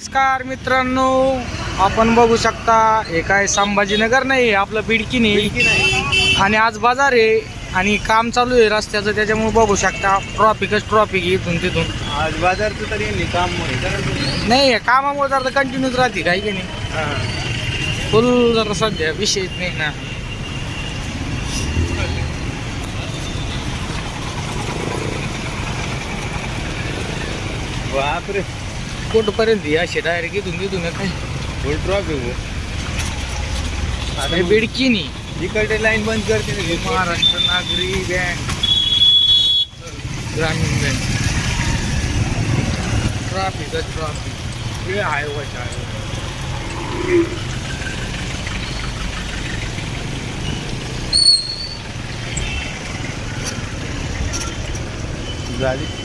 नमस्कार मित्रांनो, आपण बघू शकता हे काय संभाजीनगर नाही, आपलं बिडकी नाही. आणि आज बाजार आहे आणि काम चालू आहे रस्त्याचं, त्याच्यामुळे बघू शकता ट्रॉफिकच ट्रॉफिक इथून तिथून. आज बाजारचं तरी काम नाही कामामुळे जरा कंटिन्यूच राहते काही की नाही, फुल जरा सध्या विषयच नाही ना. बापरे, कुठपर्यंत असे डायरेक्ट इथून तिथून काय फुल ट्रॉफिक. आता बिडकी नाही, इकडे लाईन बंद करते ना महाराष्ट्र नागरी बँक, ग्रामीण बँक. ट्रॉफिकच ट्रॉफिक हे हायवे झाली.